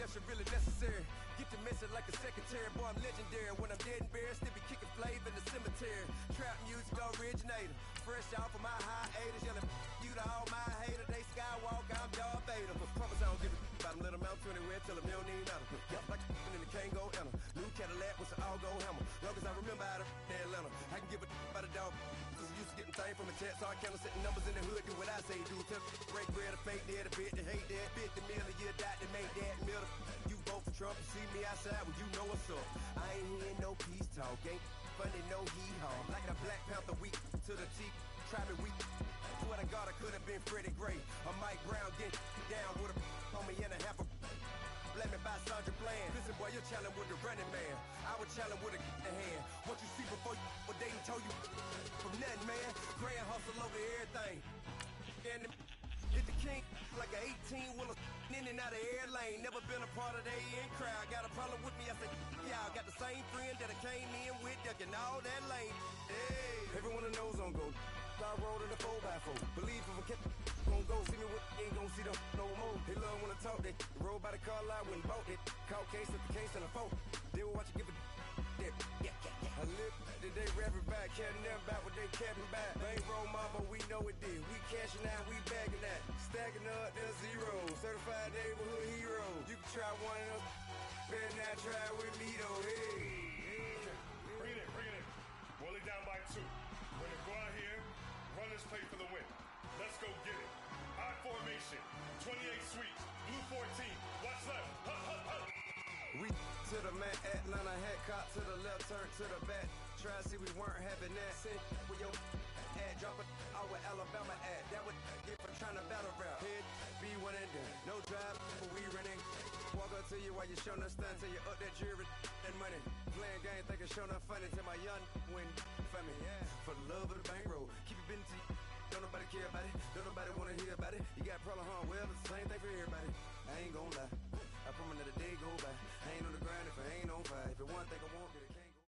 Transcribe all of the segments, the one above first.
pressure really necessary. Get the message like a secretary, boy, I'm legendary. When I'm dead and buried, still be kicking flavor in the cemetery. Trap music originator, fresh off of my hiatus. Yelling you to all my haters, they Skywalker, I'm Darth Vader. Promise I don't give a about them, let them out to anywhere, tell them they don't need matter. Yup, like in the Kango enter. New Cadillac with an all-gold hammer. Long as I remember out of Atlanta, I can give a about a dog. Cause I'm used to getting things from a chat, so I can't setting numbers in the hood, do what I say, do. Tell break bread, a fake dead, a bit, to hate that. 50 million a year, die to make that middle. You vote for Trump, you see me outside, well, you know what's up. I ain't hearing no peace talk, ain't funny, no hee-haw. Like the Black Panther weak to the teeth, try me weak. Swear to God, I could have been Freddie Gray. Or Mike Brown, get down with a homie and a half a. Let me buy Sandra Bland. Listen, boy, you're challenging with the running man. I would challenge with a hand. What you see before you, what they told you from nothing, man. Grand hustle over everything. And hit the king like an 18-wheeler in and out of air lane. Never been a part of the in crowd. Got a problem with me, I said, y'all got the same friend that I came in with, ducking all that lane. Hey, everyone that knows on go. I rolled in a 4x4. Believe if I kept gon' go see me with ain't gon' see them no more. They love when I talk that. Roll by the car lot when bought it. Caught case at the case and a phone. They will watch you give a that. I live today rapping back, carrying them back what they capping back. Bankroll mama, we know it did. We cashing out, we bagging that. Stacking up, there's zero. Certified neighborhood hero. You can try one of them. Better not try with me though. Hey. Bring it in. Roll it down by 2. We're gonna go out here, run this play for the win. Let's go get it. I formation, 28 sweeps, blue 14. Watch left. We to the man, Atlanta hat cop to the left, turn to the back. Try to see we weren't having that. Sing with your ad, drop it out with Alabama ad. That would get for trying to battle rap. Head, be one and done. No drive, but we running. Walk up to you while you showing us stun till you up that jury and money. Playing game, thinking showing up funny till my young win for me. Yeah, for the love of the bankroll. Keep it been to you. Don't nobody care about it. Don't nobody wanna hear about it. You got problem, huh? Well, it's the same thing for everybody. I ain't gon' lie. I promise that a day go by. I ain't on the grind if I ain't on fire. If it one thing I want, then it can't go.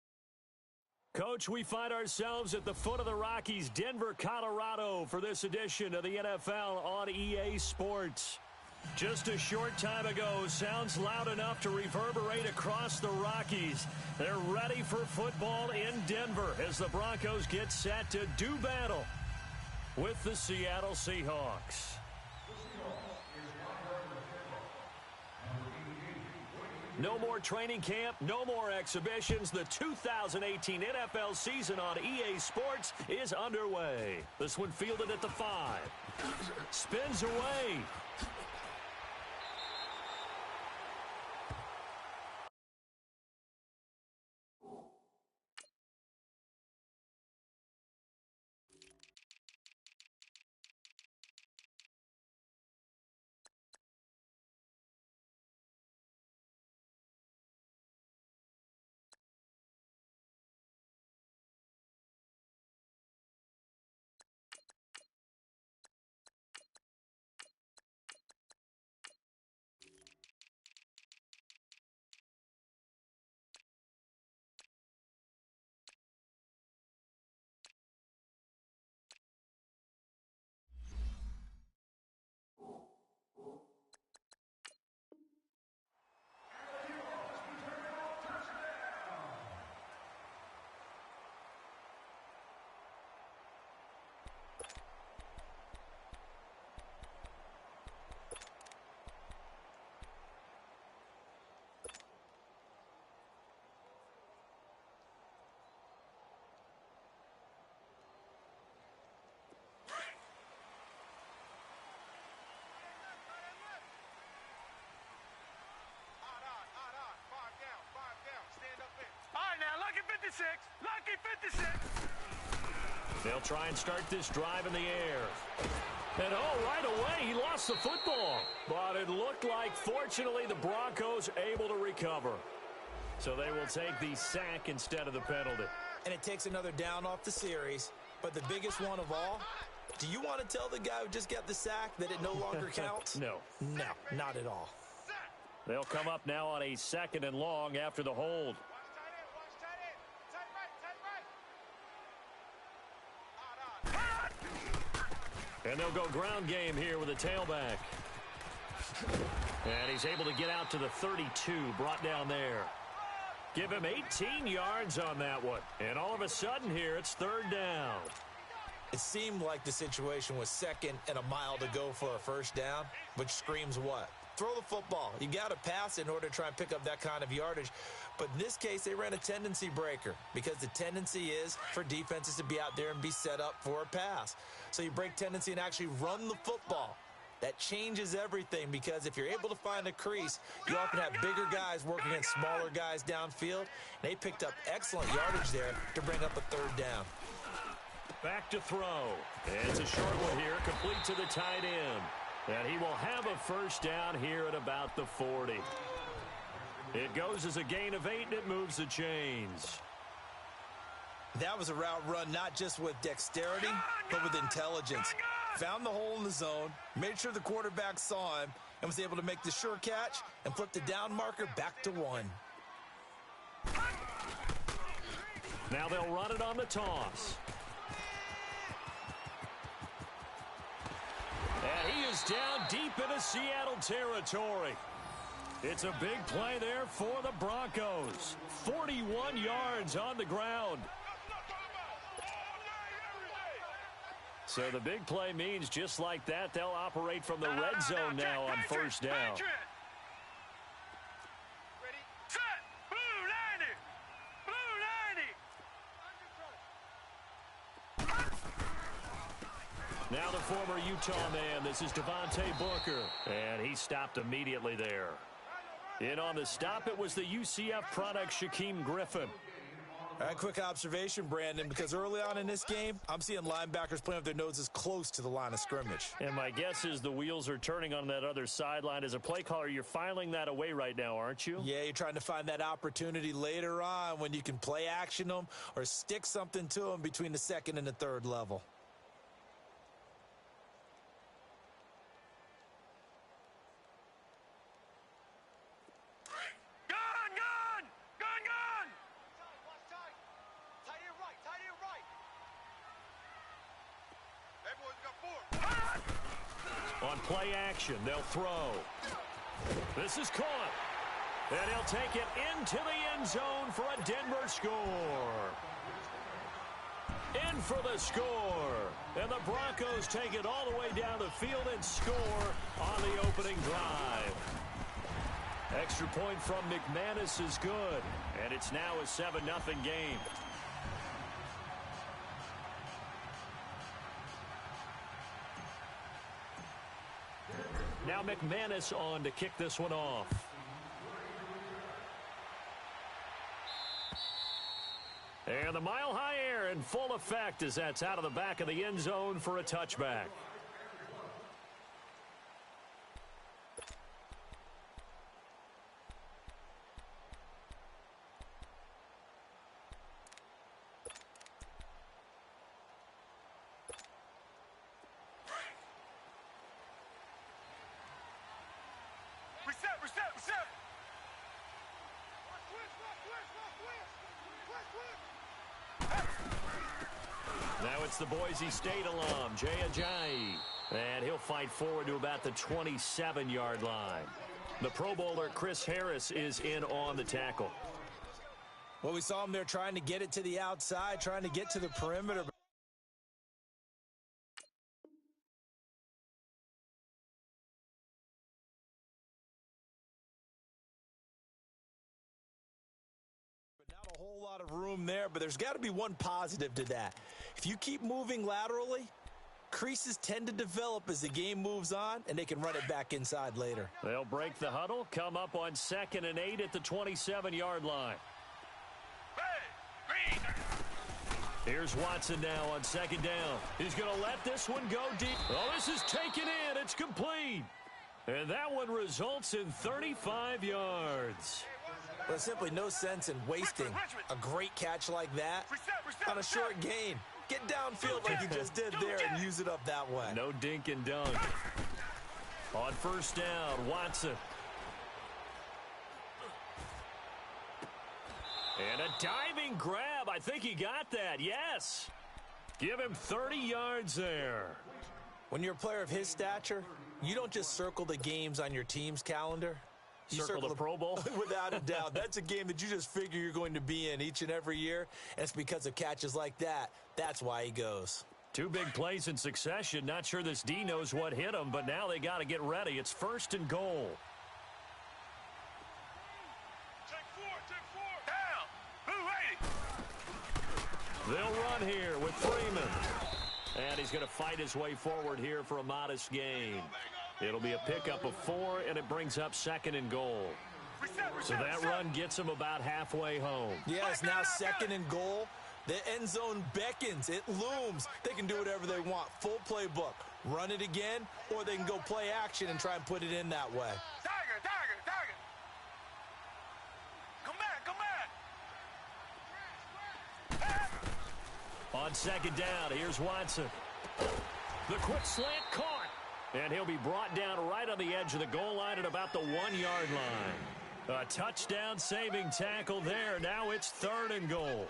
Coach, we find ourselves at the foot of the Rockies, Denver, Colorado, for this edition of the NFL on EA Sports. Just a short time ago, sounds loud enough to reverberate across the Rockies. They're ready for football in Denver as the Broncos get set to do battle with the Seattle Seahawks. No more training camp, no more exhibitions. The 2018 NFL season on EA Sports is underway. This one fielded at the 5. Spins away. Lucky 56. They'll try and start this drive in the air. And right away, he lost the football. But it looked like, fortunately, the Broncos able to recover. So they will take the sack instead of the penalty. And it takes another down off the series. But the biggest one of all, do you want to tell the guy who just got the sack that it no longer counts? No. No, not at all. They'll come up now on a 2nd and long after the hold. And they'll go ground game here with a tailback. And he's able to get out to the 32, brought down there. Give him 18 yards on that one. And all of a sudden here, it's third down. It seemed like the situation was second and a mile to go for a first down, which screams what? Throw the football. You got to pass in order to try and pick up that kind of yardage. But in this case, they ran a tendency breaker because the tendency is for defenses to be out there and be set up for a pass. So you break tendency and actually run the football. That changes everything because if you're able to find a crease, you often have bigger guys working against smaller guys downfield. They picked up excellent yardage there to bring up a third down. Back to throw. It's a short one here, complete to the tight end. And he will have a first down here at about the 40. It goes as a gain of 8, and it moves the chains. That was a route run not just with dexterity, but with intelligence. Found the hole in the zone, made sure the quarterback saw him, and was able to make the sure catch and flip the down marker back to 1. Now they'll run it on the toss. And he is down deep into Seattle territory. It's a big play there for the Broncos. 41 yards on the ground. So the big play means just like that, they'll operate from the red zone now on first down. Ready, set, blue 90. Now the former Utah man, this is Devontae Booker. And he stopped immediately there. In on the stop, it was the UCF product, Shaquem Griffin. All right, quick observation, Brandon, because early on in this game, I'm seeing linebackers playing with their noses close to the line of scrimmage. And my guess is the wheels are turning on that other sideline. As a play caller, you're filing that away right now, aren't you? Yeah, you're trying to find that opportunity later on when you can play action them or stick something to them between the second and the third level. On play action, they'll throw. This is caught. And he'll take it into the end zone for a Denver score. In for the score. And the Broncos take it all the way down the field and score on the opening drive. Extra point from McManus is good. And it's now a 7-0 game. Now McManus on to kick this one off. And the mile-high air in full effect as that's out of the back of the end zone for a touchback. Now it's the Boise State alum, Jay Ajayi. And he'll fight forward to about the 27-yard line. The Pro Bowler Chris Harris is in on the tackle. Well, we saw him there trying to get it to the outside, trying to get to the perimeter. Not a whole lot of room there, but there's got to be one positive to that. If you keep moving laterally, creases tend to develop as the game moves on, and they can run it back inside later. They'll break the huddle, come up on 2nd and 8 at the 27-yard line. Here's Watson now on 2nd down. He's going to let this one go deep. Oh, this is taken in. It's complete. And that one results in 35 yards. There's simply no sense in wasting a great catch like that on a short gain. Get downfield like you just did there and use it up that way. No dink and dunk. On 1st down, Watson. And a diving grab. I think he got that. Yes. Give him 30 yards there. When you're a player of his stature, you don't just circle the games on your team's calendar. You circle the Pro Bowl? Without a doubt. That's a game that you just figure you're going to be in each and every year, and it's because of catches like that. That's why he goes. 2 big plays in succession. Not sure this D knows what hit him, but now they got to get ready. It's 1st and goal. Take 4. Down. Blue 80. They'll run here with Freeman. And he's going to fight his way forward here for a modest gain. It'll be a pickup of 4, and it brings up 2nd and goal. So that run gets him about halfway home. Yeah, it's now 2nd and goal. The end zone beckons. It looms. They can do whatever they want. Full playbook. Run it again, or they can go play action and try and put it in that way. Tiger. Come back. On 2nd down, here's Watson. The quick slant caught. And he'll be brought down right on the edge of the goal line at about the 1-yard line. A touchdown saving tackle there. Now it's 3rd and goal.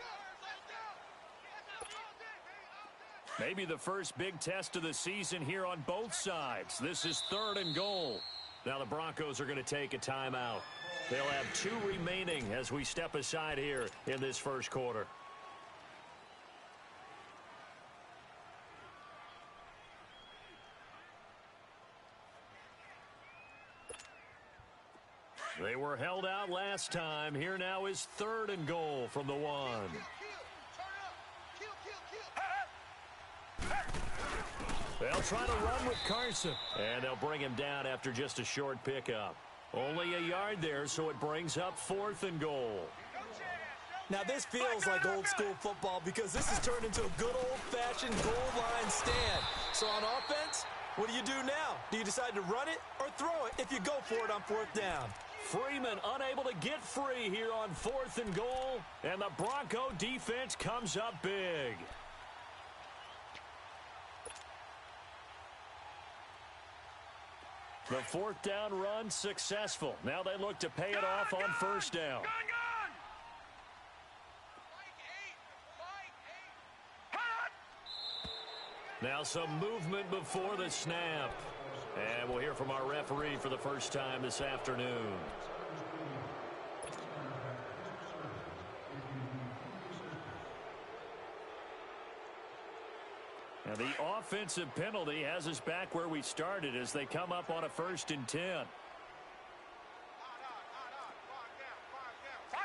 Maybe the first big test of the season here on both sides. This is 3rd and goal. Now the Broncos are going to take a timeout. They'll have 2 remaining as we step aside here in this first quarter. They were held out last time. Here now is 3rd and goal from the 1. They'll try to run with Carson. And they'll bring him down after just a short pickup. Only a yard there, so it brings up 4th and goal. Now this feels like old school football because this has turned into a good old-fashioned goal line stand. So on offense, what do you do now? Do you decide to run it or throw it if you go for it on 4th down? Freeman unable to get free here on 4th and goal. And the Bronco defense comes up big. The 4th down run successful. Now they look to pay it off on 1st down. Gone. Now some movement before the snap. And we'll hear from our referee for the first time this afternoon. Now the offensive penalty has us back where we started as they come up on a 1st and 10. Watch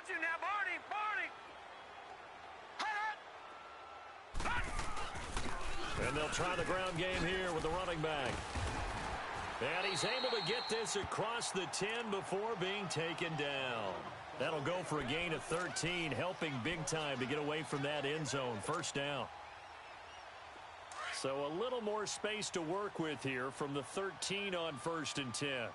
it now, Barney. And they'll try the ground game here with the running back. And he's able to get this across the 10 before being taken down. That'll go for a gain of 13, helping big time to get away from that end zone. 1st down. So a little more space to work with here from the 13 on 1st and 10.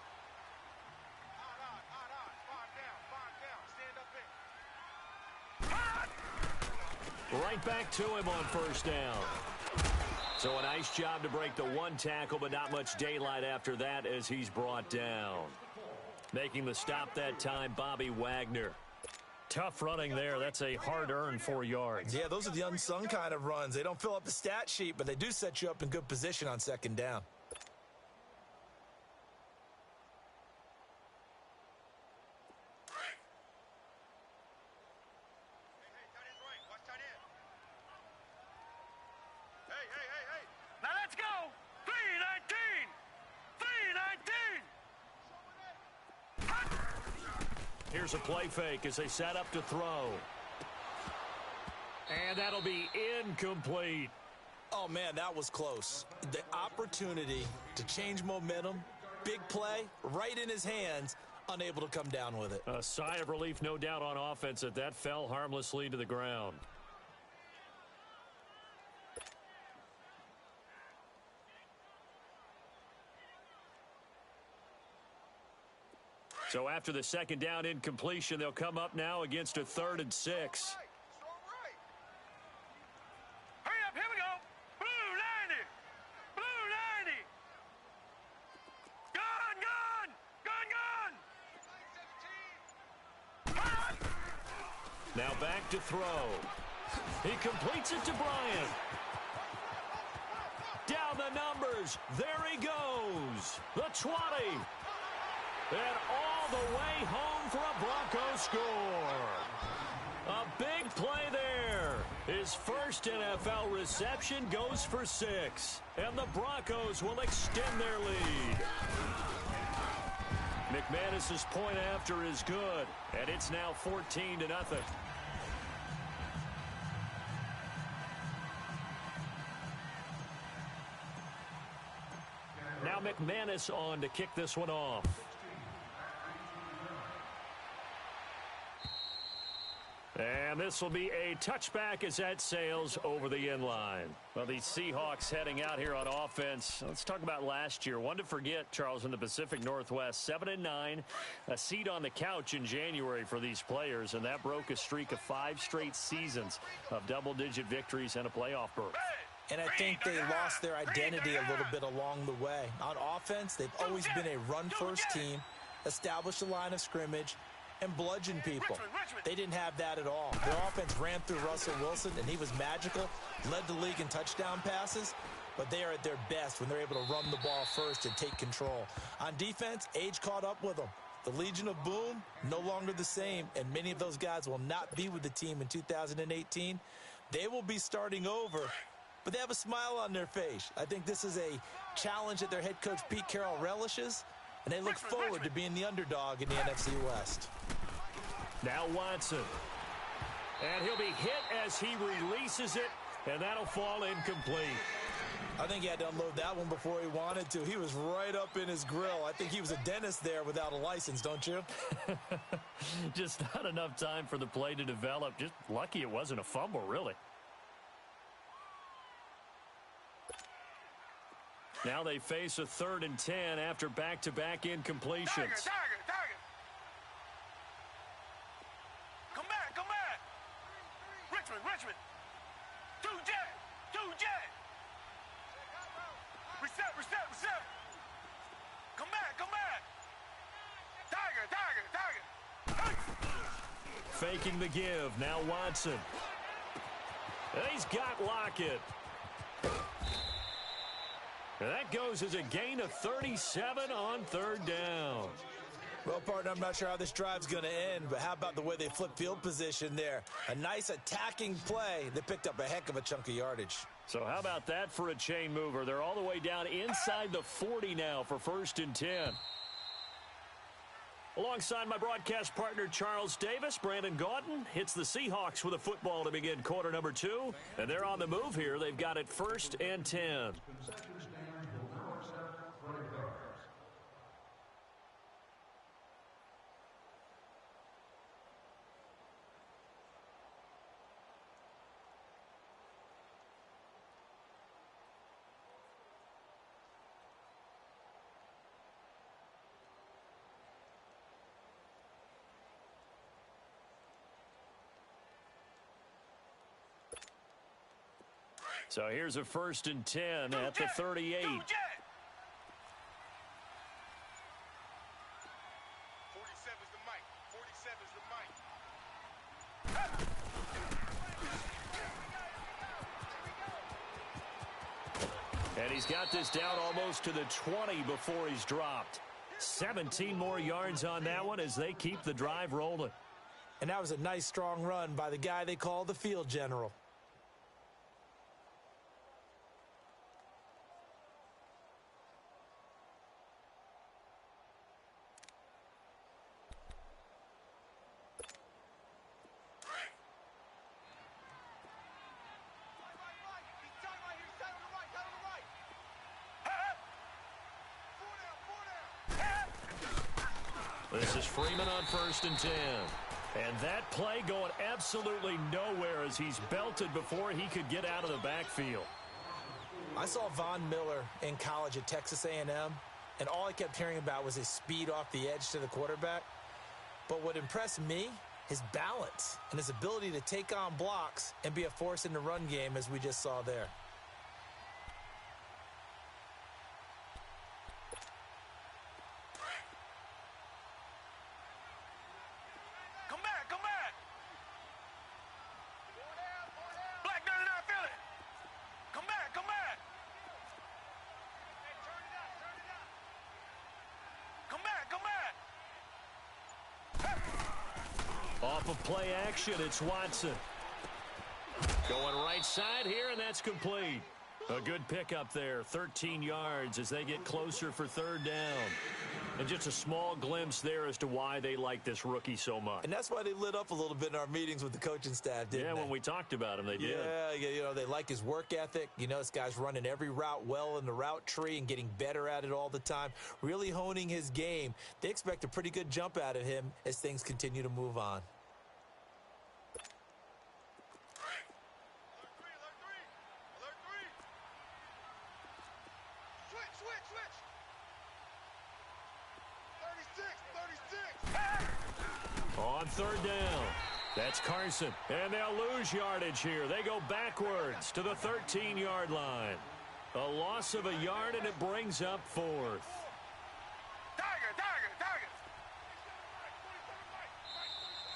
Right back to him on 1st down. So a nice job to break the 1 tackle, but not much daylight after that as he's brought down. Making the stop that time, Bobby Wagner. Tough running there. That's a hard-earned 4 yards. Yeah, those are the unsung kind of runs. They don't fill up the stat sheet, but they do set you up in good position on 2nd down. Now let's go. 3-19. Here's a play fake as they set up to throw. And that'll be incomplete. Oh, man, that was close. The opportunity to change momentum, big play, right in his hands, unable to come down with it. A sigh of relief, no doubt, on offense that that fell harmlessly to the ground. So after the 2nd down incompletion, they'll come up now against a 3rd and 6. Hurry up, here we go. Blue 90. Gone. Now back to throw. He completes it to Bryant. Down on the numbers. There he goes. The 20. And all the way home for a Broncos score. A big play there. His first NFL reception goes for 6. And the Broncos will extend their lead. McManus's point after is good. And it's now 14-0. Now McManus on to kick this one off. And this will be a touchback as that sails over the end line. Well, these Seahawks heading out here on offense. Let's talk about last year. One to forget, Charles, in the Pacific Northwest. 7-9, a seat on the couch in January for these players, and that broke a streak of 5 straight seasons of double-digit victories and a playoff berth. And I think they lost their identity a little bit along the way. On offense, they've always been a run-first team, established a line of scrimmage, and bludgeon people. They didn't have that at all. Their offense ran through Russell Wilson, and he was magical, led the league in touchdown passes, but they are at their best when they're able to run the ball first and take control. On defense, age caught up with them. The Legion of Boom, no longer the same, and many of those guys will not be with the team in 2018. They will be starting over, but they have a smile on their face. I think this is a challenge that their head coach Pete Carroll relishes, and they look forward to being the underdog in the NFC West. Now Watson. And he'll be hit as he releases it, and that'll fall incomplete. I think he had to unload that one before he wanted to. He was right up in his grill. I think he was a dentist there without a license, don't you? Just not enough time for the play to develop. Just lucky it wasn't a fumble, really. Now they face a 3rd and 10 after back-to-back incompletions. Target. Come back. Richmond. 2 jet. Reset. Come back. Tiger. Faking the give. Now Watson. And he's got Lockett. And that goes as a gain of 37 on 3rd down. Well, partner, I'm not sure how this drive's going to end, but how about the way they flip field position there? A nice attacking play that picked up a heck of a chunk of yardage. So how about that for a chain mover? They're all the way down inside the 40 now for 1st and 10. Alongside my broadcast partner, Charles Davis, Brandon Gaudin hits the Seahawks with a football to begin quarter number 2. And they're on the move here. They've got it 1st and 10. So here's a 1st and 10 at the 38. 47's the mic. And he's got this down almost to the 20 before he's dropped. 17 more yards on that one as they keep the drive rolling. And that was a nice, strong run by the guy they call the field general. This is Freeman on 1st and 10. And that play going absolutely nowhere as he's belted before he could get out of the backfield. I saw Von Miller in college at Texas A&M, and all I kept hearing about was his speed off the edge to the quarterback. But what impressed me, his balance and his ability to take on blocks and be a force in the run game, as we just saw there. Come back. Black 99 Philly. Come back. Off of play action, it's Watson. Going right side here, and that's complete. A good pickup there, 13 yards as they get closer for third down. And just a small glimpse there as to why they like this rookie so much. And that's why they lit up a little bit in our meetings with the coaching staff, didn't they? Yeah, when we talked about him, they did. Yeah, you know, they like his work ethic. You know, this guy's running every route well in the route tree and getting better at it all the time, really honing his game. They expect a pretty good jump out of him as things continue to move on. On third down, that's Carson. And they'll lose yardage here. They go backwards to the 13-yard line. A loss of a yard, and it brings up fourth.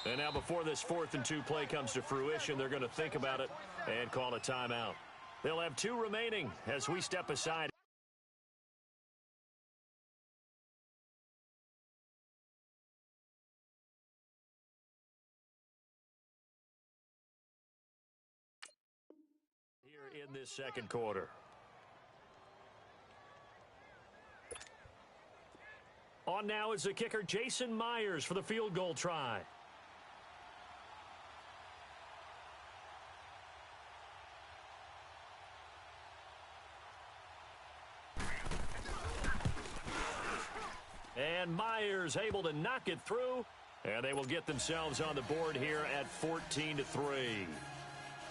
And now before this 4th and 2 play comes to fruition, they're going to think about it and call a timeout. They'll have 2 remaining as we step aside. Here in this second quarter. On now is the kicker, Jason Myers, for the field goal try. And Myers able to knock it through, and they will get themselves on the board here at 14-3.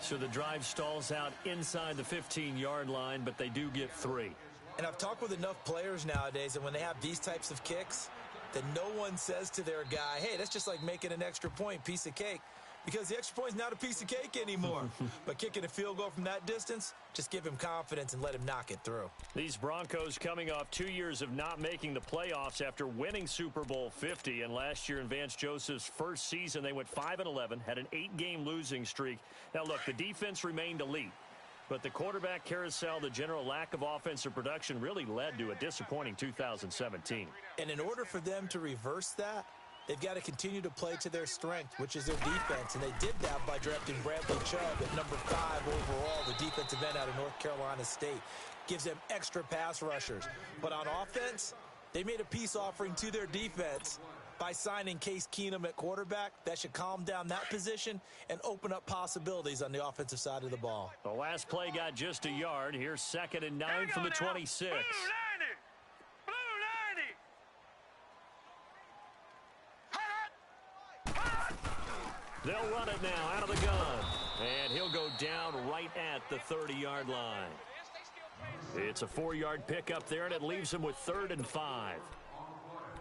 So the drive stalls out inside the 15-yard line, but they do get 3. And I've talked with enough players nowadays, and when they have these types of kicks, that no one says to their guy, hey, that's just like making an extra point, piece of cake. Because the extra point is not a piece of cake anymore. But kicking a field goal from that distance, just give him confidence and let him knock it through. These Broncos coming off 2 years of not making the playoffs after winning Super Bowl 50. And last year in Vance Joseph's first season, they went 5-11, had an 8-game losing streak. Now, look, the defense remained elite. But the quarterback carousel, the general lack of offensive production really led to a disappointing 2017. And in order for them to reverse that, they've got to continue to play to their strength, which is their defense. And they did that by drafting Bradley Chubb at number 5 overall, the defensive end out of North Carolina State. Gives them extra pass rushers. But on offense, they made a peace offering to their defense by signing Case Keenum at quarterback. That should calm down that position and open up possibilities on the offensive side of the ball. The last play got just a yard. Here's 2nd and 9 from the 26. They'll run it now out of the gun. And he'll go down right at the 30-yard line. It's a 4-yard pickup there, and it leaves him with 3rd and 5.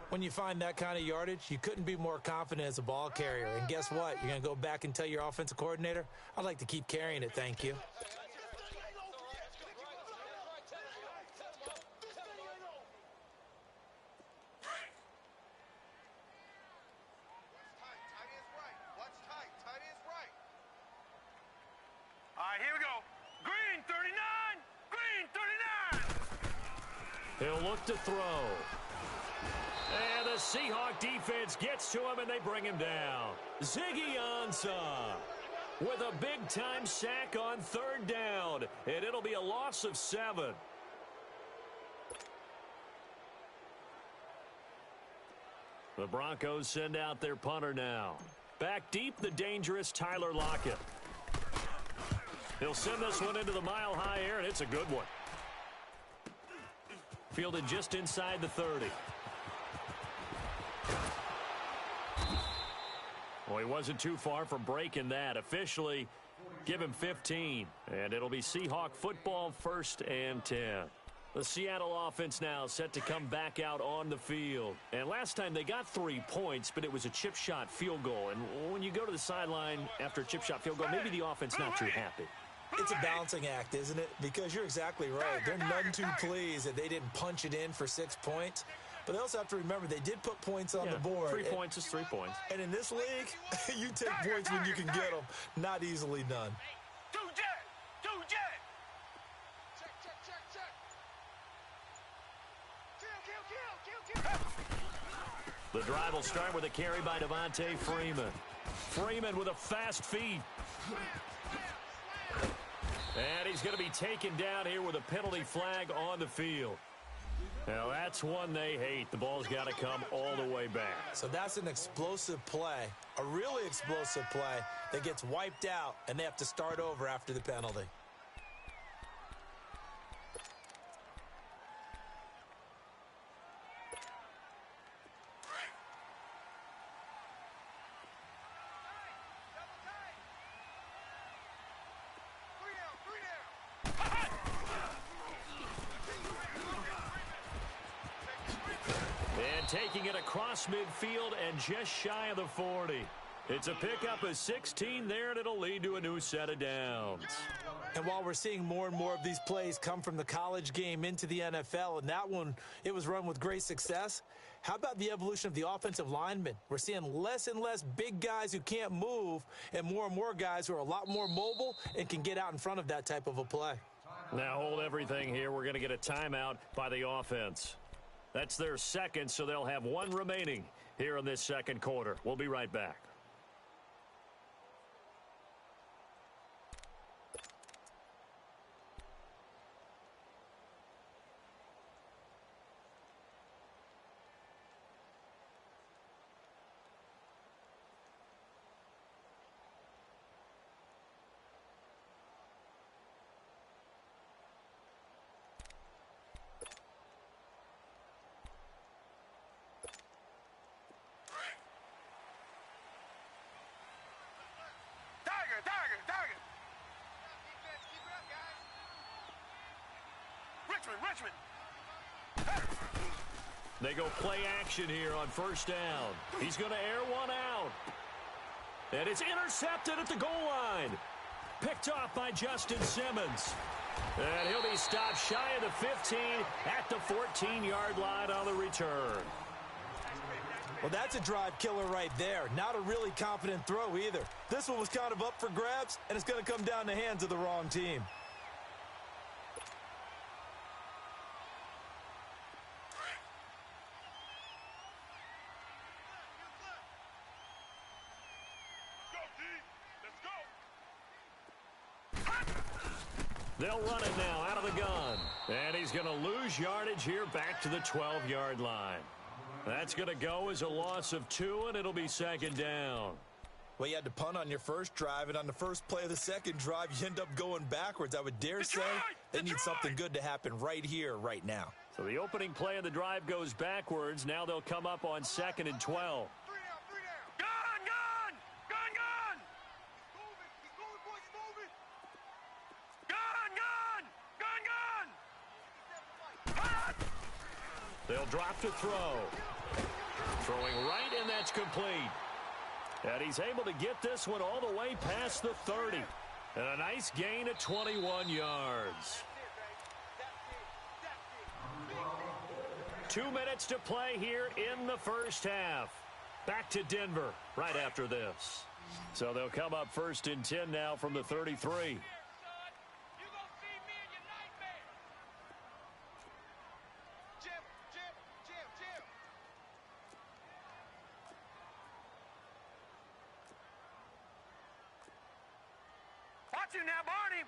When you find that kind of yardage, you couldn't be more confident as a ball carrier. And guess what? You're going to go back and tell your offensive coordinator, I'd like to keep carrying it, thank you. Here we go. Green 39. Green 39. He'll look to throw. And the Seahawk defense gets to him, and they bring him down. Ziggy Ansah with a big-time sack on 3rd down, and it'll be a loss of 7. The Broncos send out their punter now. Back deep, the dangerous Tyler Lockett. He'll send this one into the mile-high air, and it's a good one. Fielded just inside the 30. Well, he wasn't too far from breaking that. Officially, give him 15. And it'll be Seahawk football, 1st and 10. The Seattle offense now set to come back out on the field. And last time they got 3 points, but it was a chip shot field goal. And when you go to the sideline after a chip shot field goal, maybe the offense not too happy. It's a balancing act, isn't it? Because you're exactly right. They're none too pleased that they didn't punch it in for 6 points. But they also have to remember they did put points on the board. 3 points is 3 points. And in this league, you take points when you can get them. Not easily done. Two jet. The drive will start with a carry by Devontae Freeman. Freeman with a fast feed. And he's going to be taken down here with a penalty flag on the field. Now, that's one they hate. The ball's got to come all the way back. So that's an explosive play, a really explosive play that gets wiped out, and they have to start over after the penalty. Taking it across midfield and just shy of the 40. It's a pickup of 16 there, and it'll lead to a new set of downs. And while we're seeing more and more of these plays come from the college game into the NFL, and that one, it was run with great success, how about the evolution of the offensive linemen? We're seeing less and less big guys who can't move and more guys who are a lot more mobile and can get out in front of that type of a play. Now hold everything here. We're going to get a timeout by the offense. That's their second, so they'll have one remaining here in this second quarter. We'll be right back. Richmond. They go play action here on first down. He's going to air one out. And it's intercepted at the goal line. Picked off by Justin Simmons. And he'll be stopped shy of the 15 at the 14-yard line on the return. Well, that's a drive killer right there. Not a really confident throw either. This one was kind of up for grabs, and it's going to come down the hands of the wrong team. They'll run it now out of the gun. And he's going to lose yardage here back to the 12-yard line. That's going to go as a loss of 2, and it'll be second down. Well, you had to punt on your first drive, and on the first play of the second drive, you end up going backwards. I would dare say they need something good to happen right here, right now. So the opening play of the drive goes backwards. Now they'll come up on 2nd and 12. They'll drop to throw. Throwing right, and that's complete. And he's able to get this one all the way past the 30. And a nice gain of 21 yards. 2 minutes to play here in the first half. Back to Denver right after this. So they'll come up 1st and 10 now from the 33. Watch him now, Barney!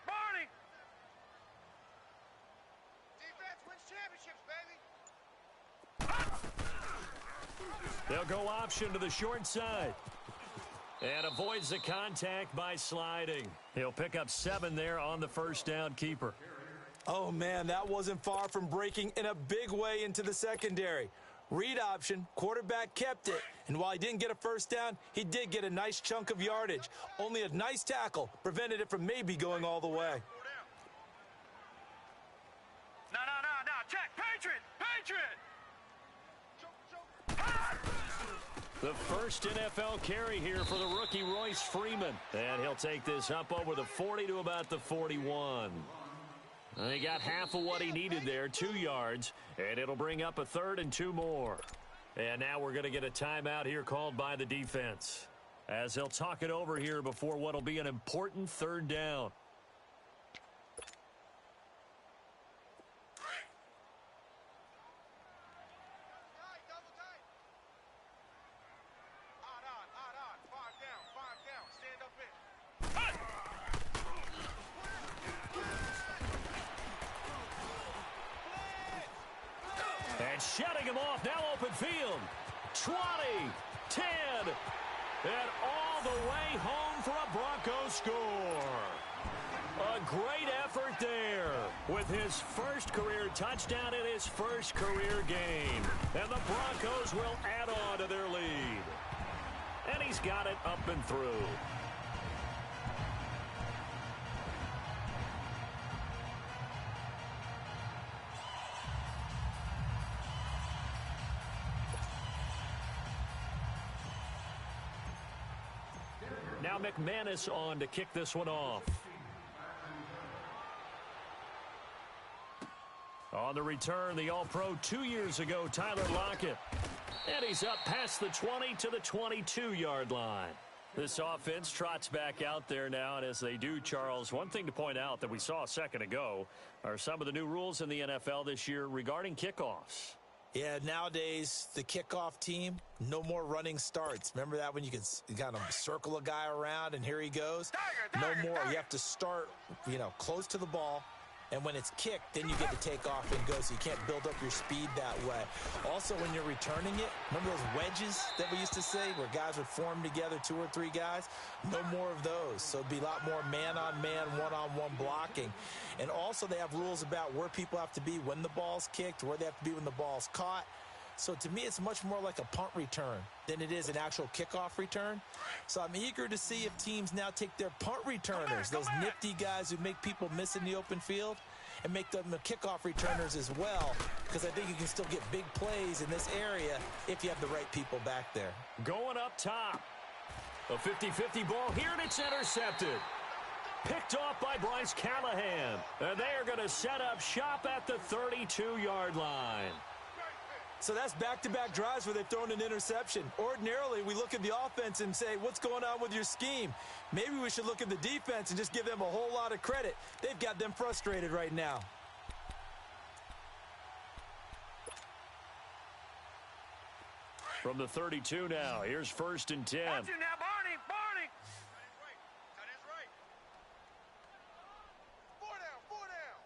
Defense wins championships, baby! They'll go option to the short side. And avoids the contact by sliding. He'll pick up 7 there on the first down keeper. Oh, man, that wasn't far from breaking in a big way into the secondary. Read option, quarterback kept it, and while he didn't get a first down, he did get a nice chunk of yardage. Only a nice tackle prevented it from maybe going all the way. No, check, Patriot! The first NFL carry here for the rookie Royce Freeman. And he'll take this up over the 40 to about the 41. And he got half of what he needed there, 2 yards, and it'll bring up a 3rd and 2 more. And now we're going to get a timeout here called by the defense, as they'll talk it over here before what'll be an important 3rd down. And shutting him off. Now open field. 20, 10, and all the way home for a Broncos score. A great effort there with his first career touchdown in his first career game. And the Broncos will add on to their lead. And he's got it up and through. Now McManus on to kick this one off. On the return, the All-Pro 2 years ago, Tyler Lockett. And he's up past the 20 to the 22-yard line. This offense trots back out there now, and as they do, Charles, one thing to point out that we saw a second ago are some of the new rules in the NFL this year regarding kickoffs. Yeah, nowadays, the kickoff team, no more running starts. Remember that when you can kind of circle a guy around and here he goes? No more. You have to start, close to the ball. And when it's kicked, then you get to take off and go, so you can't build up your speed that way. Also, when you're returning it, remember those wedges that we used to say where guys would form together, 2 or 3 guys? No more of those. So it'd be a lot more man-on-man, one-on-one blocking. And also, they have rules about where people have to be when the ball's kicked, where they have to be when the ball's caught. So to me, it's much more like a punt return than it is an actual kickoff return. So I'm eager to see if teams now take their punt returners, those nifty guys who make people miss in the open field, and make them the kickoff returners as well, because I think you can still get big plays in this area if you have the right people back there. Going up top. A 50-50 ball here, and it's intercepted. Picked off by Bryce Callahan. And they are going to set up shop at the 32-yard line. So that's back-to-back drives where they've thrown an interception. Ordinarily, we look at the offense and say, what's going on with your scheme? Maybe we should look at the defense and just give them a whole lot of credit. They've got them frustrated right now. From the 32 now, here's 1st and 10. Watch you now, Barney! Barney! That is right. 4 down.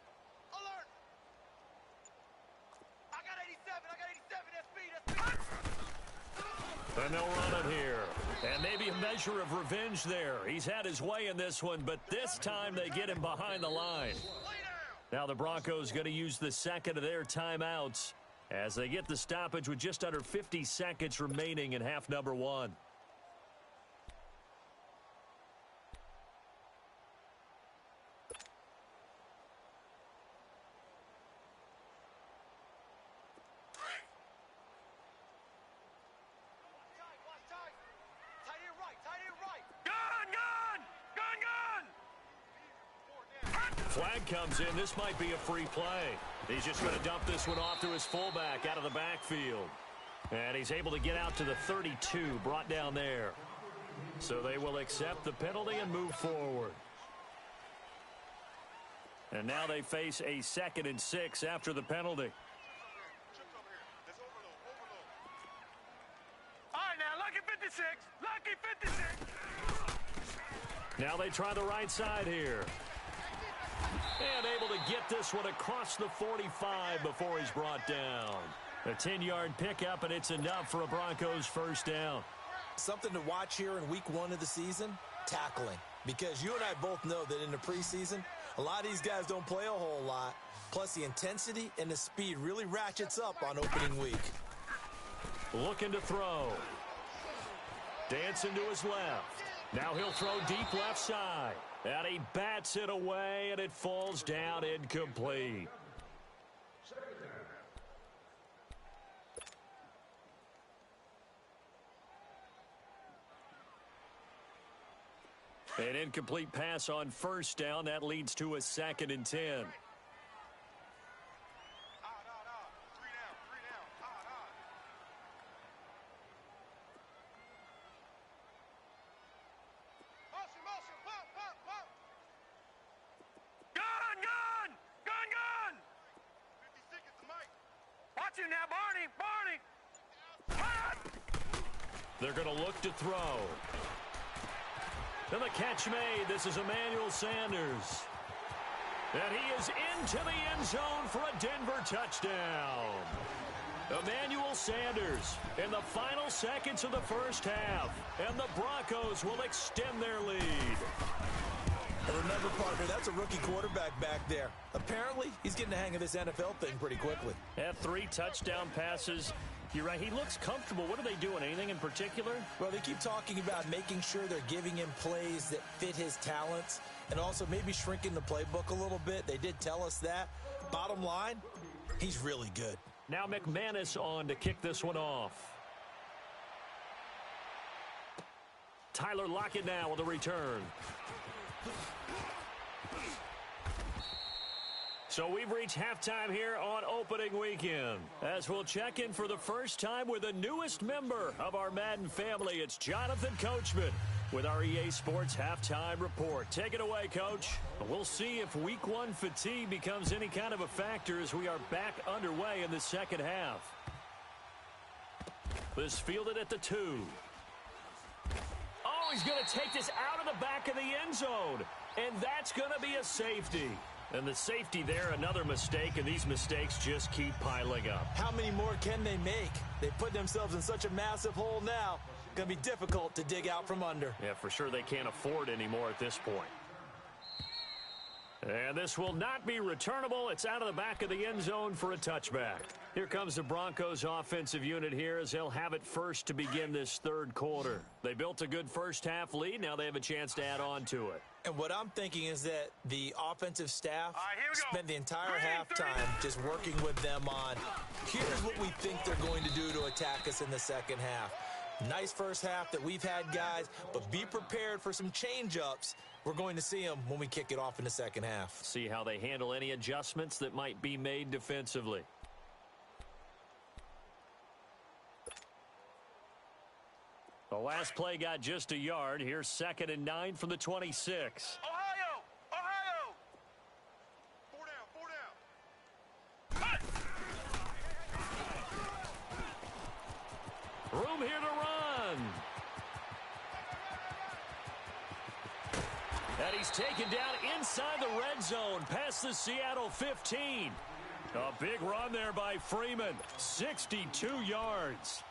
Alert. I got 87, that's speed. And they'll run it here. And maybe a measure of revenge there. He's had his way in this one, but this time they get him behind the line. Now the Broncos going to use the second of their timeouts as they get the stoppage with just under 50 seconds remaining in half number 1. Flag comes in. This might be a free play. He's just going to dump this one off to his fullback out of the backfield. And he's able to get out to the 32, brought down there. So they will accept the penalty and move forward. And now they face a 2nd and 6 after the penalty. All right, now, lucky 56. Lucky 56. Now they try the right side here. And able to get this one across the 45 before he's brought down. A 10-yard pickup, and it's enough for a Broncos first down. Something to watch here in week 1 of the season, tackling. Because you and I both know that in the preseason, a lot of these guys don't play a whole lot. Plus, the intensity and the speed really ratchets up on opening week. Looking to throw. Dancing to his left. Now he'll throw deep left side. And he bats it away, and it falls down incomplete. An incomplete pass on first down. That leads to a 2nd and 10. You now, Barney! They're going to look to throw. And the catch made. This is Emmanuel Sanders. And he is into the end zone for a Denver touchdown. Emmanuel Sanders in the final seconds of the first half. And the Broncos will extend their lead. Remember, partner, that's a rookie quarterback back there. Apparently, he's getting the hang of this NFL thing pretty quickly. Had 3 touchdown passes. You're right, he looks comfortable. What are they doing? Anything in particular? Well, they keep talking about making sure they're giving him plays that fit his talents and also maybe shrinking the playbook a little bit. They did tell us that. Bottom line, he's really good. Now McManus on to kick this one off. Tyler Lockett now with a return. So we've reached halftime here on opening weekend. As we'll check in for the first time with the newest member of our Madden family, it's Jonathan Coachman with our EA Sports Halftime Report. Take it away, Coach. We'll see if Week 1 fatigue becomes any kind of a factor as we are back underway in the second half. This fielded at the 2. Oh, he's going to take this out of the back of the end zone. And that's going to be a safety. And the safety there, another mistake, and these mistakes just keep piling up. How many more can they make? They put themselves in such a massive hole now. Going to be difficult to dig out from under. Yeah, for sure they can't afford anymore at this point. And this will not be returnable. It's out of the back of the end zone for a touchback. Here comes the Broncos offensive unit here as they'll have it first to begin this third quarter. They built a good first half lead. Now they have a chance to add on to it. And what I'm thinking is that the offensive staff spent the entire Green, halftime just working with them on, here's what we think they're going to do to attack us in the second half. Nice first half that we've had, guys, but be prepared for some change-ups. We're going to see them when we kick it off in the second half. See how they handle any adjustments that might be made defensively. The last play got just a yard. Here's 2nd and 9 from the 26. Ohio! Ohio! 4 down, 4 down. Room here to run. And he's taken down inside the red zone past the Seattle 15. A big run there by Freeman. 62 yards.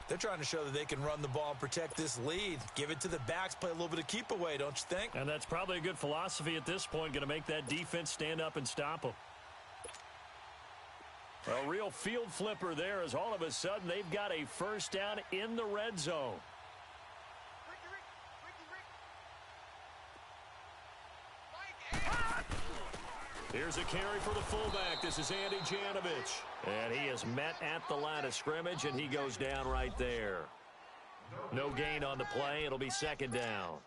They're trying to show that they can run the ball and protect this lead. Give it to the backs, play a little bit of keep away, don't you think? And that's probably a good philosophy at this point, going to make that defense stand up and stop them. A real field flipper there as all of a sudden they've got a first down in the red zone. Here's a carry for the fullback. This is Andy Janovich. And he is met at the line of scrimmage, and he goes down right there. No gain on the play. It'll be 2nd down.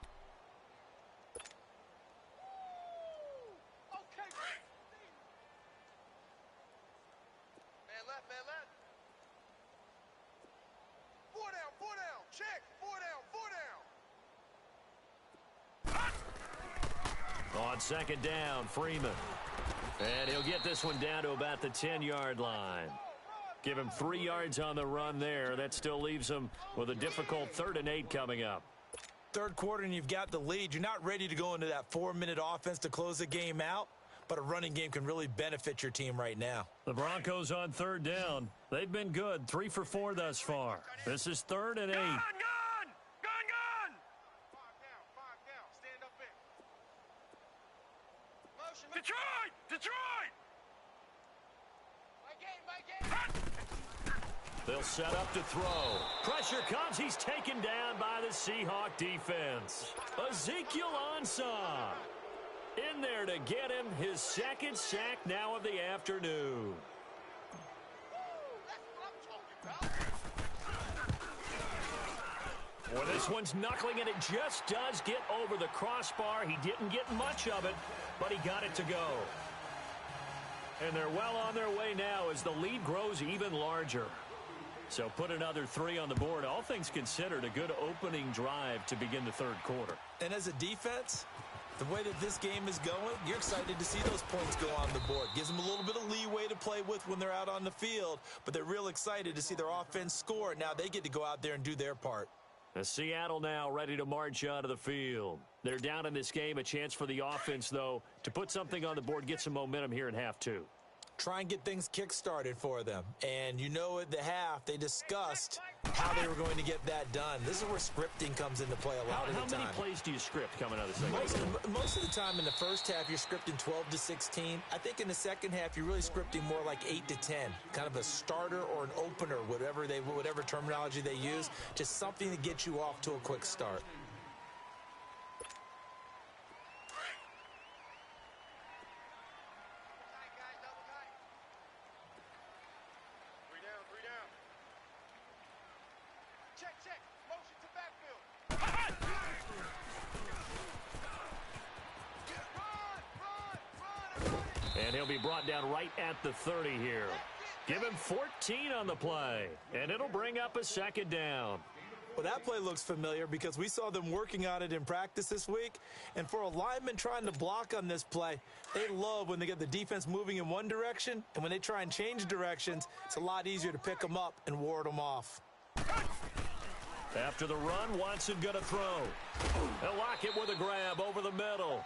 Man left, man left. 4 down, 4 down. Check. 4 down, 4 down. On 2nd down, Freeman. And he'll get this one down to about the 10-yard line. Give him 3 yards on the run there. That still leaves him with a difficult 3rd and 8 coming up. Third quarter and you've got the lead. You're not ready to go into that 4-minute offense to close the game out, but a running game can really benefit your team right now. The Broncos on 3rd down. They've been good. 3 for 4 thus far. This is 3rd and 8. Gun, gun! Gun, gun! 5 down. Stand up in. Motion. Detroit! Detroit! My game. They'll set up to throw. Pressure comes. He's taken down by the Seahawk defense. Ezekiel Ansah in there to get him his 2nd sack now of the afternoon. Well, this one's knuckling, and it just does get over the crossbar. He didn't get much of it, but he got it to go. And they're well on their way now as the lead grows even larger. So put another 3 on the board. All things considered, a good opening drive to begin the third quarter. And as a defense, the way that this game is going, you're excited to see those points go on the board. Gives them a little bit of leeway to play with when they're out on the field, but they're real excited to see their offense score. Now they get to go out there and do their part. Seattle now ready to march out of the field. They're down in this game. A chance for the offense, though, to put something on the board, get some momentum here in half 2. try and get things kick-started for them. And you know at the half, they discussed how they were going to get that done. This is where scripting comes into play a lot of the time. How many plays do you script coming out of the second half? Most of the time in the first half, you're scripting 12 to 16. I think in the second half, you're really scripting more like 8 to 10, kind of a starter or an opener, whatever terminology they use, just something to get you off to a quick start. And he'll be brought down right at the 30 here. Give him 14 on the play, and it'll bring up a second down. Well, that play looks familiar because we saw them working on it in practice this week. And for a lineman trying to block on this play, they love when they get the defense moving in one direction. And when they try and change directions, it's a lot easier to pick them up and ward them off. After the run, Watson going to throw. They'll lock it with a grab over the middle.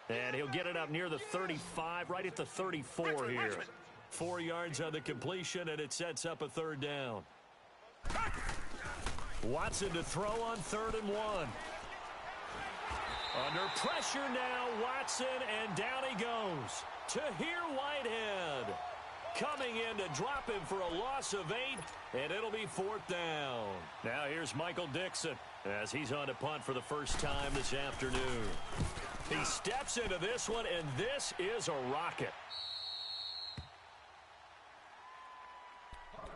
And he'll get it up near the 35, right at the 34 here. 4 yards on the completion, and it sets up a third down. Watson to throw on 3rd and 1. Under pressure now, Watson, and down he goes. Tahir Whitehead coming in to drop him for a loss of 8, and it'll be 4th down. Now here's Michael Dixon as he's on to punt for the first time this afternoon. He steps into this one, and this is a rocket.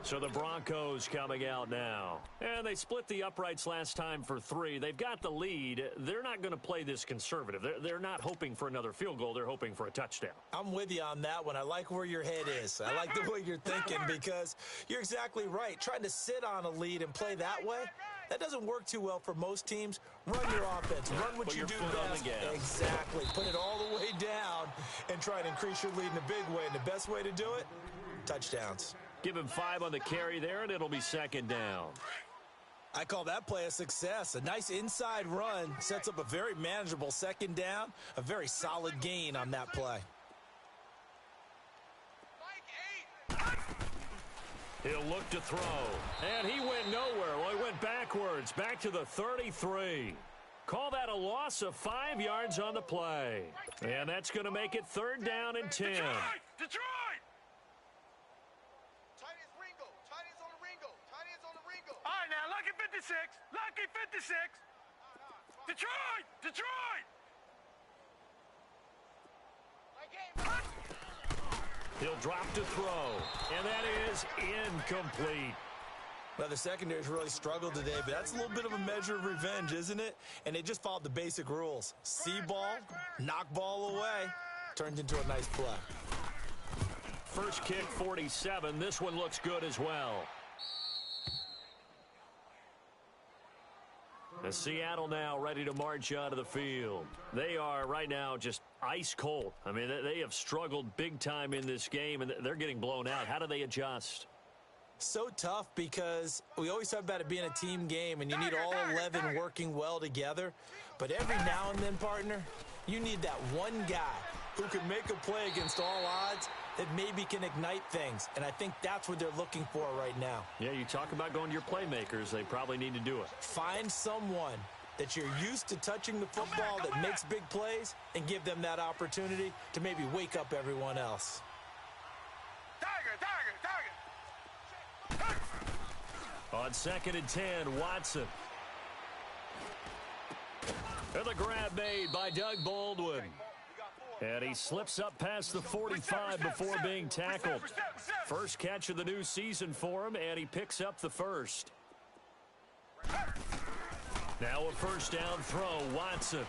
So the Broncos coming out now. And they split the uprights last time for 3. They've got the lead. They're not going to play this conservative. They're not hoping for another field goal. They're hoping for a touchdown. I'm with you on that one. I like where your head is. I like the way you're thinking because you're exactly right. Trying to sit on a lead and play that way, that doesn't work too well for most teams. Run your offense. Run what you do best. Exactly. Put it all the way down and try and increase your lead in a big way. And the best way to do it, touchdowns. Give him 5 on the carry there, and it'll be 2nd down. I call that play a success. A nice inside run sets up a very manageable 2nd down, a very solid gain on that play. He'll look to throw, and he went nowhere. Well, he went backwards, back to the 33. Call that a loss of 5 yards on the play. And that's going to make it 3rd down and 10. Detroit! All right, now, lucky 56. Lucky 56. Detroit! Detroit! He'll drop to throw, and that is incomplete. Well, the secondary's really struggled today, but that's a little bit of a measure of revenge, isn't it? And they just followed the basic rules. See ball, knock ball away, turns into a nice play. First kick, 47. This one looks good as well. And Seattle now ready to march onto the field. They are right now just ice cold. I mean, they have struggled big time in this game, and they're getting blown out. How do they adjust? So tough because we always talk about it being a team game, and you need all 11 working well together. But every now and then, partner, you need that one guy who can make a play against all odds that maybe can ignite things. And I think that's what they're looking for right now. Yeah, you talk about going to your playmakers. They probably need to do it. Find someone that you're used to touching the football that makes big plays and give them that opportunity to maybe wake up everyone else. On 2nd and 10, Watson. And the grab made by Doug Baldwin. And he slips up past the 45 before being tackled. First catch of the new season for him, and he picks up the first. Now a first down throw, Watson.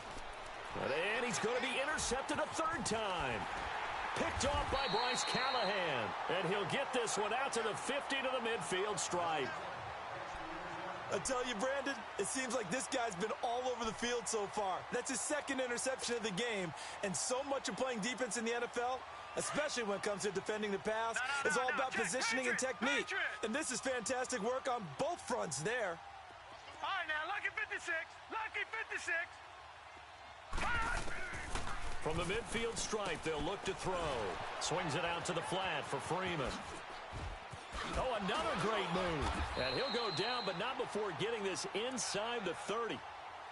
And he's going to be intercepted a 3rd time. Picked off by Bryce Callahan. And he'll get this one out to the 50 to the midfield stripe. I tell you, Brandon, it seems like this guy's been all over the field so far. That's his 2nd interception of the game. And so much of playing defense in the NFL, especially when it comes to defending the pass, is all about positioning and technique. And this is fantastic work on both fronts there. All right, now, lucky 56. Lucky 56. From the midfield stripe, they'll look to throw. Swings it out to the flat for Freeman. Oh, another great move. And he'll go down, but not before getting this inside the 30.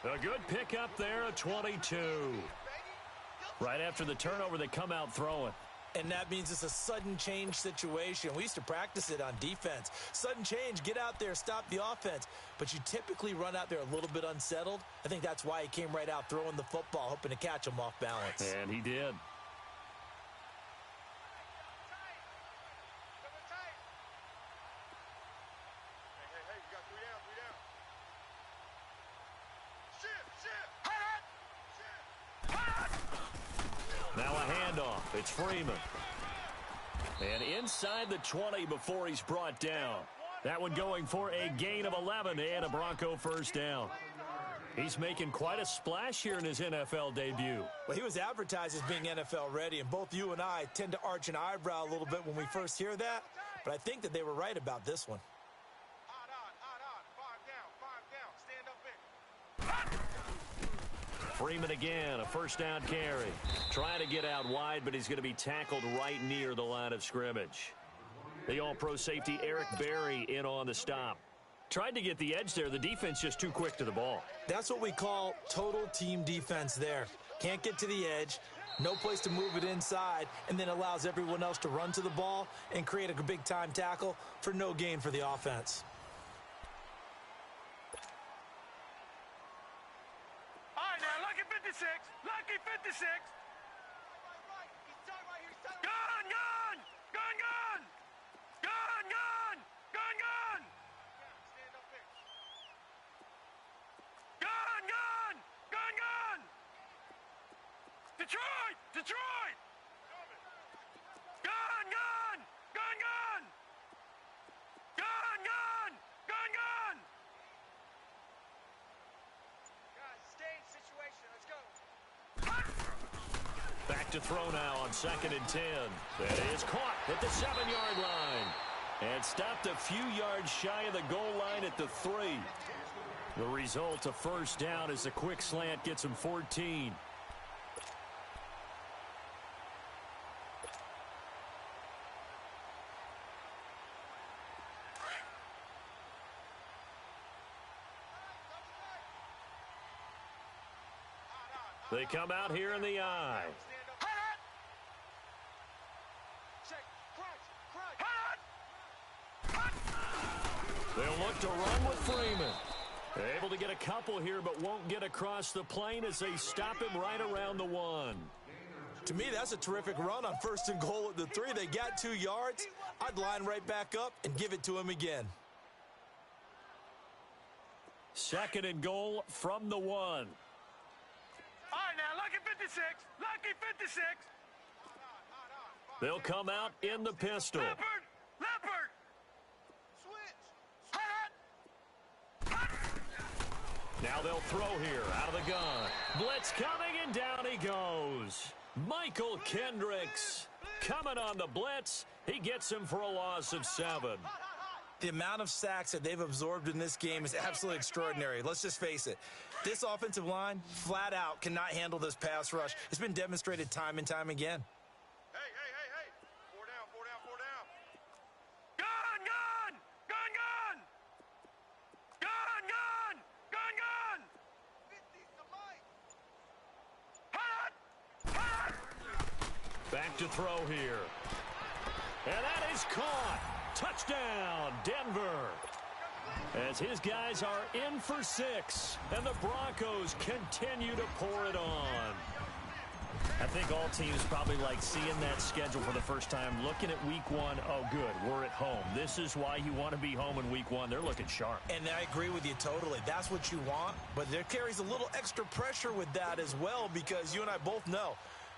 A good pickup there, a 22. Right after the turnover, they come out throwing. And that means it's a sudden change situation. We used to practice it on defense. Sudden change, get out there, stop the offense. But you typically run out there a little bit unsettled. I think that's why he came right out throwing the football, hoping to catch him off balance. And he did. Now a handoff. It's Freeman. And inside the 20 before he's brought down. That one going for a gain of 11 and a Bronco first down. He's making quite a splash here in his NFL debut. Well, he was advertised as being NFL ready, and both you and I tend to arch an eyebrow a little bit when we first hear that. But I think that they were right about this one. Freeman again, a first down carry. Trying to get out wide, but he's going to be tackled right near the line of scrimmage. The all-pro safety Eric Berry in on the stop. Tried to get the edge there. The defense just too quick to the ball. That's what we call total team defense there. Can't get to the edge, no place to move it inside, and then allows everyone else to run to the ball and create a big-time tackle for no gain for the offense. Lucky 56. Gun, gun, gun, gun, gun, gun, gun, gun. Gun, gun, gun, gun. Detroit, Detroit. Gun, gun, gun, gun. Gun, gun, gun, gun. Guys, stage situation. Let's go. Back to throw now on 2nd and 10. That is caught at the 7-yard line. And stopped a few yards shy of the goal line at the 3. The result, a first down as the quick slant gets him 14. They come out here in the eye. They'll look to run with Freeman. They're able to get a couple here, but won't get across the plane as they stop him right around the 1. To me, that's a terrific run on 1st and goal at the 3. They got 2 yards. I'd line right back up and give it to him again. 2nd and goal from the 1. All right, now, lucky 56. Lucky 56. They'll come out in the pistol. Leopard. Leopard. Now they'll throw here out of the gun. Blitz coming, and down he goes. Michael Kendricks coming on the blitz. He gets him for a loss of 7. The amount of sacks that they've absorbed in this game is absolutely extraordinary. Let's just face it. This offensive line, flat out, cannot handle this pass rush. It's been demonstrated time and time again. Hey. 4 down, 4 down, 4 down. Gun, gun, gun, gun. Gun, gun, gun, gun. 50's the mic. Hot. Back to throw here. And that is caught. Touchdown, Denver. As his guys are in for 6, and the Broncos continue to pour it on. I think all teams probably like seeing that schedule for the first time, looking at week 1. Oh, good, we're at home. This is why you want to be home in week 1. They're looking sharp. And I agree with you totally. That's what you want, but there carries a little extra pressure with that as well, because you and I both know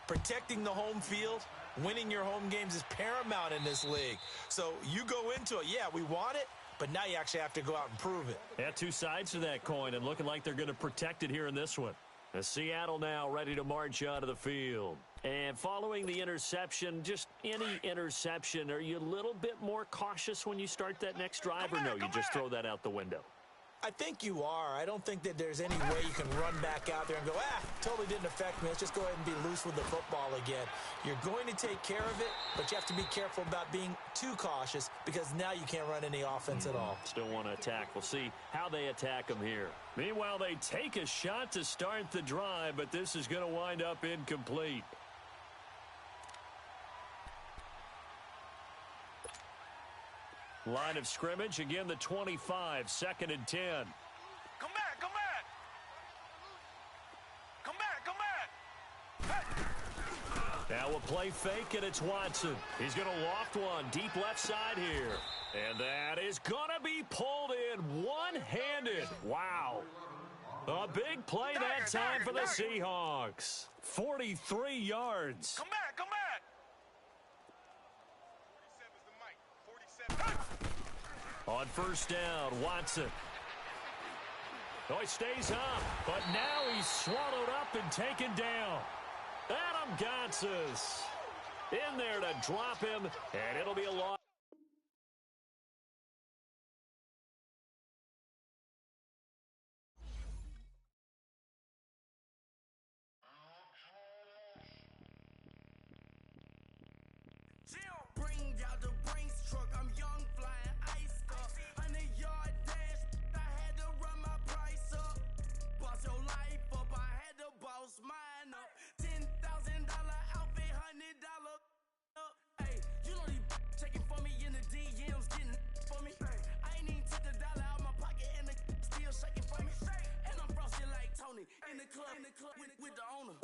protecting the home field, winning your home games is paramount in this league. So you go into it, yeah, we want it, but now you actually have to go out and prove it. Yeah, 2 sides to that coin, and looking like they're going to protect it here in this one. Seattle now ready to march onto the field. And following the interception, just any interception, are you a little bit more cautious when you start that next drive, or no, you just throw that out the window? I think you are. I don't think that there's any way you can run back out there and go, totally didn't affect me. Let's just go ahead and be loose with the football again. You're going to take care of it, but you have to be careful about being too cautious because now you can't run any offense at all. Still want to attack. We'll see how they attack them here. Meanwhile, they take a shot to start the drive, but this is going to wind up incomplete. Line of scrimmage, again the 25, 2nd and 10. Come back, come back! Come back, come back! Hey! Now a play fake, and it's Watson. He's going to loft one deep left side here. And that is going to be pulled in one-handed. Wow. A big play that time for the Seahawks. 43 yards. Come back, come back! 47's the mic. 47. On first down, Watson. Oh, he stays up, but now he's swallowed up and taken down. Adam Gotsis in there to drop him, and it'll be a loss. Bring out the Brinks truck, I'm young, flying iced up. 100-yard dash, I had to run my price up. Boss your life up, I had to boss mine up. $10,000 outfit, $100 up. Hey, you know these checking for me in the DMs, getting for me. I ain't even took the dollar out my pocket and the still shaking for me. And I'm frosty like Tony in the club with the owner.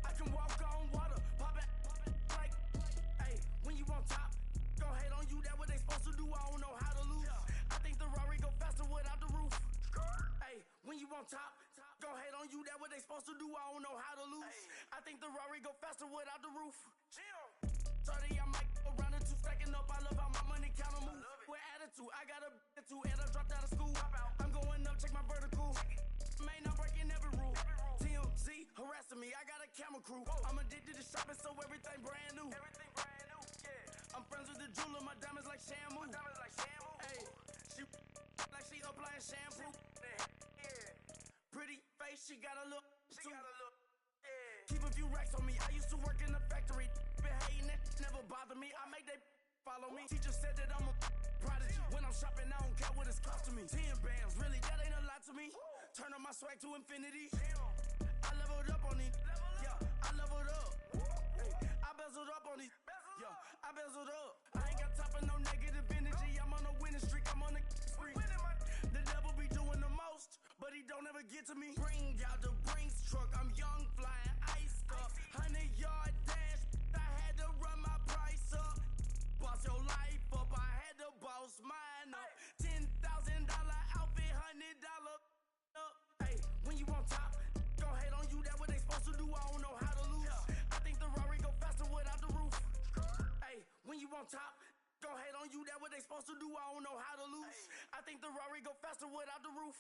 I can walk on water, pop it like. When you on top, gon' hate on you, that what they supposed to do, I don't know how to lose. I think the Rari go faster without the roof. Hey, when you on top, gon' hate on you, that what they supposed to do, I don't know how to lose. I think the Rari go faster without the roof. 30, I might go around the two, stacking up, I love how my money counter move. With attitude, I got a attitude, and I dropped out of school. I'm going up, check my vertical. Man, I'm breaking every rule. TMZ harassing me, I got a camera crew. I'm addicted to shopping, so everything brand new. I'm friends with the jeweler, my diamonds like shampoo. Hey, she like she applying shampoo. Pretty face, she got a look. Keep a few racks on me. I used to work in the factory. Been hating it, never bother me. I make they follow me. Teacher said that I'm a prodigy. When I'm shopping, I don't care what it's costing me. 10 bands, really, that ain't a lot to me. Turn on my swag to infinity. I leveled up on these. Yeah, I leveled up. Hey, I bezeled up on these. Yeah, I bezeled up. I ain't got time for no negative energy. I'm on a winning streak. I'm on a spree. The devil be doing the most, but he don't ever get to me. Bring out the Brinks truck. I'm young, flying iced up. 100-yard dash. I had to run my price up. Boss your life up. I had to boss mine up. $10,000 outfit, $100 up. Hey, when you on top, gon' hate on you. That what they supposed to do. I don't know how to lose. I think the Rari go faster without the roof. Hey, when you on top, gon' hate on you, that what they supposed to do, I don't know how to lose. I think the Rari go faster without the roof.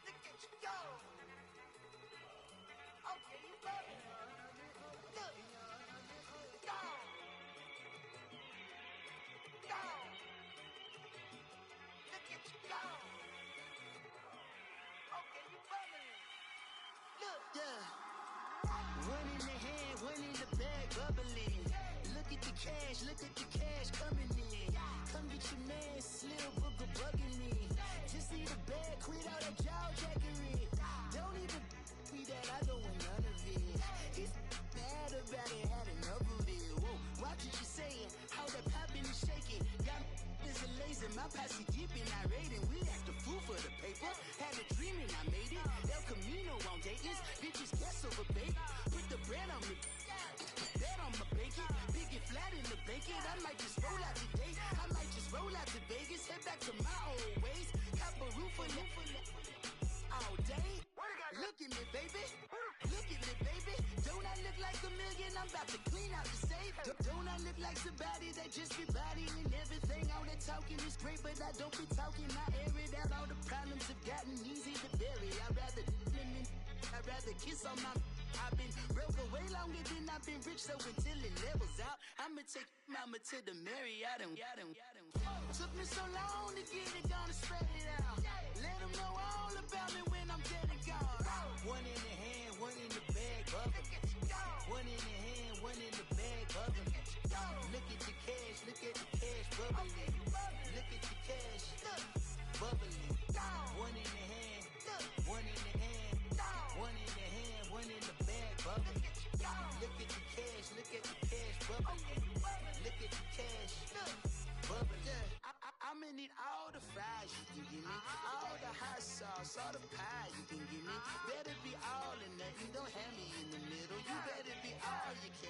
Look at you go! Okay, you love it. Look. Go. Go. Look at you go. Okay, you bumming. Look. Yeah. One in the hand, one in the bag, bubbling. Look at the cash coming in. Come get your man, Slim Booker bugging me. Just need a bag, quit all that jaw jackery. Don't even me that, I don't want none of it. It's bad about it, had enough of it. Whoa, watch what you saying, how that poppin' and shaking. Got is a laser, my posse dipping, I raiding. We act a fool for the paper. Had a dream and I made it. El Camino on Dayton's, bitches guess over bacon. Put the bread on me, bet on my bacon. Big and flat in the bacon. I might just roll out today. I might just roll out to Vegas, head back to my old ways. Have a roof for all day. Look at me, baby. Look at me, baby. Don't I look like a million? I'm about to clean out the safe. Don't I look like somebody that just be bodying everything. All that talking is great, but I don't be talking. I air it out. All the problems have gotten easy to bury. I'd rather kiss on my. I've been broke way longer than I've been rich, so until it levels out, I'ma take mama to the Marriott and took me so long to get it, gonna spread it out. Let them know all about me when I'm dead and gone. One in the hand, one in the bag, bubbling. One in the hand, one in the bag, bubbling. Look at the cash, look at the cash bubbling. Look at the cash, bubbling. One in the hand, one in the hand, one in the hand, one in the bag, bubbling. Look at the cash, look at the cash bubbling. Look at the cash, bubbling. I'ma need all the fries you can give me, all the hot sauce, all the pie you can give me. Better be all in nothing, don't have me in the middle. You better be all you can